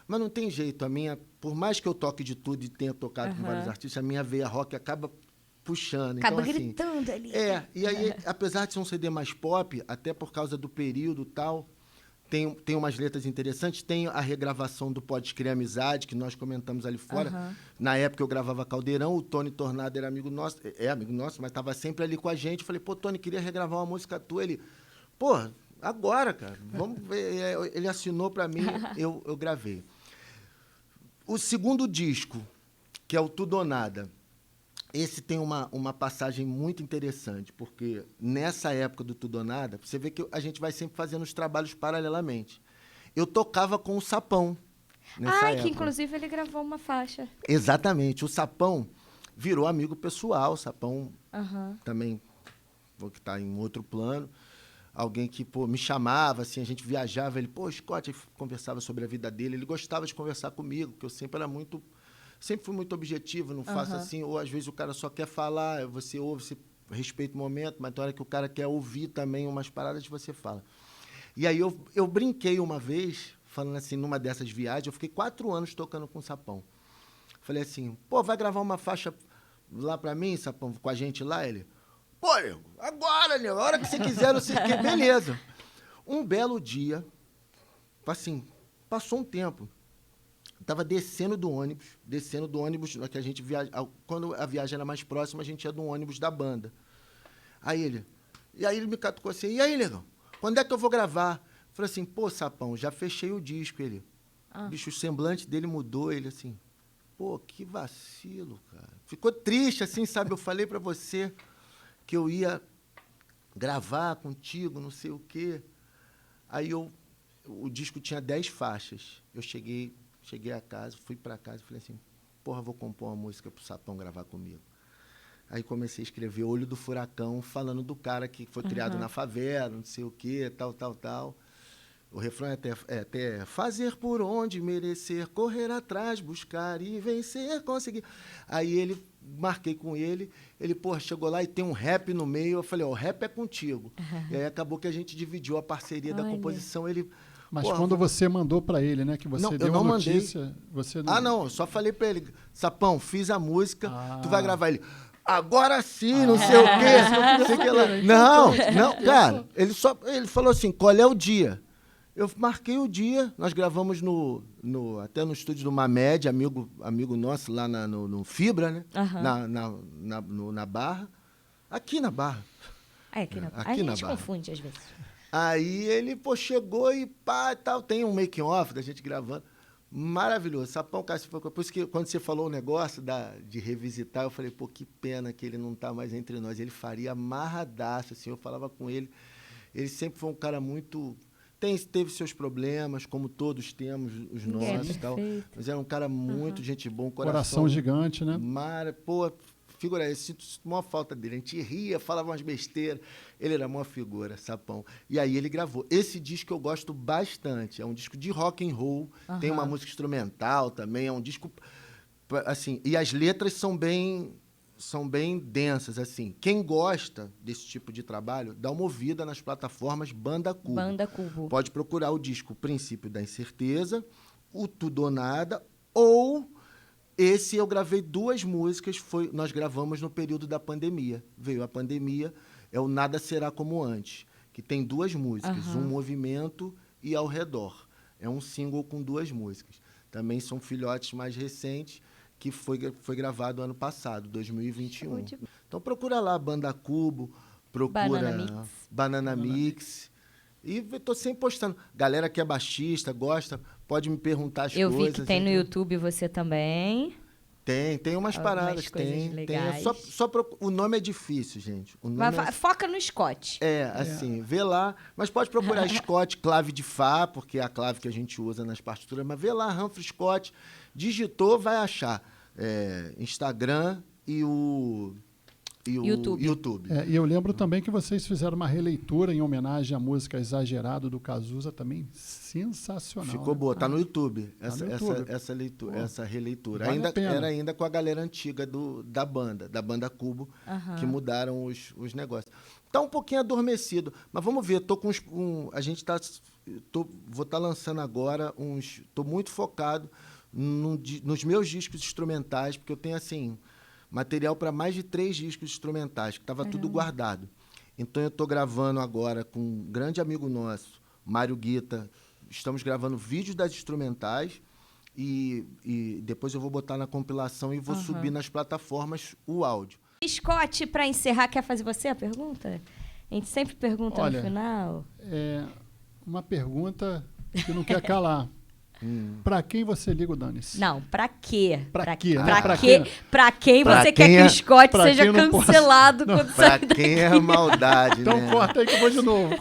mas não tem jeito. Por mais que eu toque de tudo e tenha tocado com vários artistas, a minha veia rock acaba puxando. Acaba então, gritando ali. E aí, apesar de ser um CD mais pop, até por causa do período e tal, tem umas letras interessantes. Tem a regravação do Pode Criar Amizade, que nós comentamos ali fora. Na época eu gravava Caldeirão, o Tony Tornado era amigo nosso, amigo nosso, mas estava sempre ali com a gente. Eu falei, pô, Tony, queria regravar uma música tua. Ele, pô, agora, cara. Vamos ver. Ele assinou para mim, eu gravei. O segundo disco, que é o Tudo ou Nada, esse tem uma passagem muito interessante, porque nessa época do Tudo ou Nada, você vê que a gente vai sempre fazendo os trabalhos paralelamente. Eu tocava com o Sapão nessa época. Que inclusive ele gravou uma faixa. Exatamente. O Sapão virou amigo pessoal. O Sapão também, que está em outro plano. Alguém que me chamava, assim, a gente viajava. Ele, Scott, conversava sobre a vida dele. Ele gostava de conversar comigo, porque eu sempre fui muito objetivo, não faço assim. Ou às vezes o cara só quer falar, você ouve, você respeita o momento, mas na hora que o cara quer ouvir também umas paradas, você fala. E aí eu brinquei uma vez, falando assim, numa dessas viagens, eu fiquei 4 anos tocando com o Sapão. Falei assim, vai gravar uma faixa lá pra mim, Sapão, com a gente lá? Ele, nego, agora, nego, a hora que você quiser, não sei o quê, beleza. Um belo dia, assim, passou um tempo, estava descendo do ônibus, que a gente viaja, quando a viagem era mais próxima, a gente ia do ônibus da banda. Aí ele me catucou assim, e aí, negão? Quando é que eu vou gravar? Falei assim, Sapão, já fechei o disco. Ele, bicho, o semblante dele mudou. Ele assim, que vacilo, cara. Ficou triste, assim, sabe? Eu falei pra você que eu ia gravar contigo, não sei o quê. Aí o disco tinha 10 faixas. Eu cheguei a casa, fui pra casa e falei assim, vou compor uma música pro Sapão gravar comigo. Aí comecei a escrever Olho do Furacão, falando do cara que foi criado na favela, não sei o quê, tal. O refrão é até fazer por onde merecer, correr atrás, buscar e vencer, conseguir. Aí marquei com ele, chegou lá e tem um rap no meio. Eu falei, o rap é contigo. E aí acabou que a gente dividiu a parceria da composição. Mas quando você mandou para ele, né, que você deu a notícia... Mandei. Você não... Eu só falei para ele, Sapão, fiz a música, tu vai gravar. Ele... Agora sim, não sei o quê. Sei que ela... Não, cara. Ele falou assim, qual é o dia? Eu marquei o dia, nós gravamos até no estúdio do Mamed, amigo nosso, lá no Fibra, né? Na Barra. Aqui na Barra. Aqui na Barra. A gente confunde às vezes. Aí ele, chegou e tal. Tem um making-off da gente gravando. Maravilhoso. Sapão, cara, por isso que quando você falou o negócio de revisitar, eu falei, que pena que ele não está mais entre nós. Ele faria amarradaço, assim, eu falava com ele. Ele sempre foi um cara muito... Teve seus problemas, como todos temos, os nossos e tal. Mas era um cara muito gente boa, coração gigante, né? Figura, eu sinto uma falta dele. A gente ria, falava umas besteiras. Ele era uma figura, Sapão. E aí ele gravou. Esse disco eu gosto bastante. É um disco de rock and roll. Tem uma música instrumental também. É um disco... assim, e as letras são bem densas, assim. Quem gosta desse tipo de trabalho, dá uma ouvida nas plataformas Banda Cubo. Banda Cubo. Pode procurar o disco Princípio da Incerteza, o Tudo ou Nada, ou... Esse eu gravei 2 músicas, nós gravamos no período da pandemia. Veio a pandemia, é o Nada Será Como Antes, que tem 2 músicas, Um Movimento e Ao Redor. É um single com 2 músicas. Também são filhotes mais recentes, que foi gravado ano passado, 2021. Então procura lá Banda Cubo, procura Banana Mix. E estou sempre postando. Galera que é baixista, gosta, pode me perguntar as coisas. Eu vi que tem no YouTube você também. Tem umas paradas. Tem. O nome é difícil, gente. Foca no Scott. Assim, vê lá. Mas pode procurar Scott, clave de Fá, porque é a clave que a gente usa nas partituras. Mas vê lá, Humphrey Scott. Digitou, vai achar. Instagram e o YouTube. E eu lembro também que vocês fizeram uma releitura em homenagem à música Exagerado do Cazuza, também sensacional. Ficou boa, tá no YouTube, essa releitura. Vale era ainda com a galera antiga da banda Cubo, que mudaram os negócios. Tá um pouquinho adormecido, mas vamos ver, tô com vou estar lançando agora tô muito focado nos meus discos instrumentais, porque eu tenho assim... material para mais de 3 discos instrumentais, que estava tudo guardado. Então, eu estou gravando agora com um grande amigo nosso, Mário Guita. Estamos gravando vídeos das instrumentais e depois eu vou botar na compilação e vou subir nas plataformas o áudio. Scott, para encerrar, quer fazer você a pergunta? A gente sempre pergunta Olha, no final. É uma pergunta que não quer calar. Pra quem você liga o dane-se? Não, pra quê? Pra quê, né? Pra, Pra quê? quê? Pra quem Pra você quem quer é- que o Scott pra seja quem não posso- cancelado Não, quando Pra sair daqui? quem é maldade, Então né? corta aí que eu vou de novo.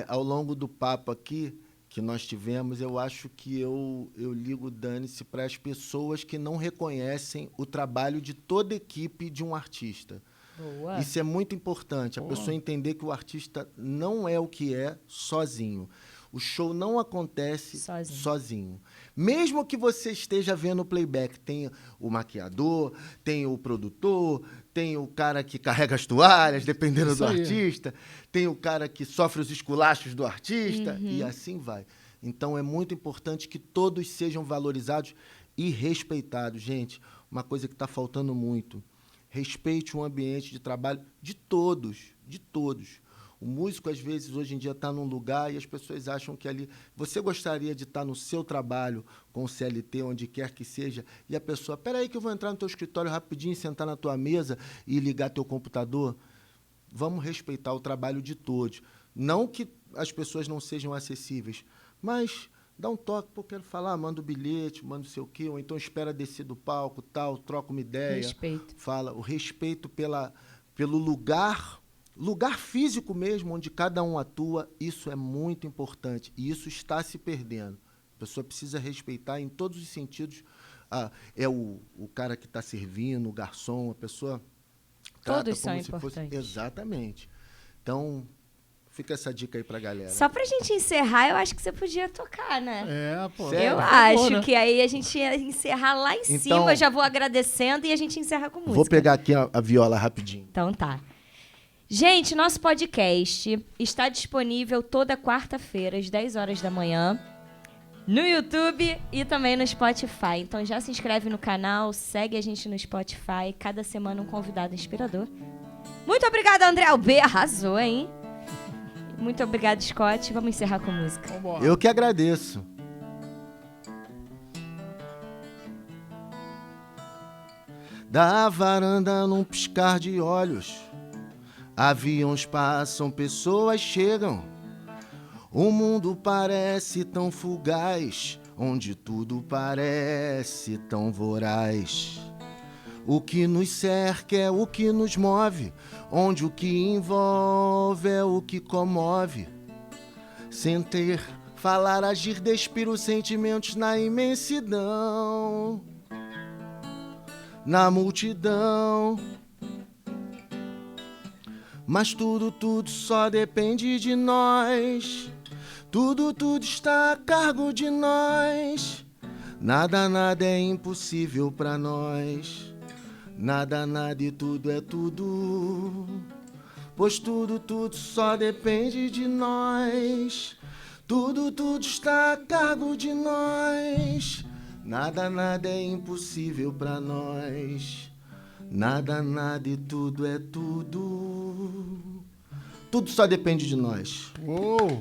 Ao longo do papo aqui que nós tivemos, eu acho que eu ligo o dane-se para as pessoas que não reconhecem o trabalho de toda a equipe de um artista. Boa. Isso é muito importante, a pessoa entender que o artista não é o que é sozinho. O show não acontece sozinho. Mesmo que você esteja vendo o playback, tem o maquiador, tem o produtor, tem o cara que carrega as toalhas, dependendo Isso do aí. artista, tem o cara que sofre os esculachos do artista, e assim vai. Então, é muito importante que todos sejam valorizados e respeitados. Gente, uma coisa que está faltando muito. Respeite o ambiente de trabalho de todos, de todos. O músico, às vezes, hoje em dia está num lugar e as pessoas acham que ali... Você gostaria de estar no seu trabalho, com o CLT, onde quer que seja, e a pessoa, peraí que eu vou entrar no teu escritório rapidinho, sentar na tua mesa e ligar teu computador. Vamos respeitar o trabalho de todos. Não que as pessoas não sejam acessíveis, mas dá um toque, pô, quero falar, manda o bilhete, manda não sei o quê, ou então espera descer do palco, tal, troca uma ideia. Respeito. Fala, o respeito pelo lugar físico mesmo, onde cada um atua, isso é muito importante. E isso está se perdendo. A pessoa precisa respeitar em todos os sentidos. É o cara que está servindo, o garçom, a pessoa... Todos são importantes. Exatamente. Então, fica essa dica aí pra galera. Só pra gente encerrar, eu acho que você podia tocar, né? Pô. Sério? Eu por acho né? que aí a gente ia encerrar lá em Então- cima, eu já vou agradecendo e a gente encerra com música. Vou pegar aqui a viola rapidinho. Então tá. Gente, nosso podcast está disponível toda quarta-feira, às 10 horas da manhã, no YouTube e também no Spotify. Então já se inscreve no canal, segue a gente no Spotify, cada semana um convidado inspirador. Muito obrigada, André Albe, arrasou, hein? Muito obrigada, Scott. Vamos encerrar com música. Vambora. Eu que agradeço. Da varanda num piscar de olhos, aviões passam, pessoas chegam. O mundo parece tão fugaz, onde tudo parece tão voraz. O que nos cerca é o que nos move, onde o que envolve é o que comove. Sentir, falar, agir, despir os sentimentos na imensidão, na multidão. Mas tudo só depende de nós. Tudo está a cargo de nós. Nada é impossível pra nós. Nada e tudo é tudo. Pois tudo só depende de nós. Tudo está a cargo de nós. Nada é impossível pra nós. Nada e tudo é tudo. Tudo só depende de nós. Uou!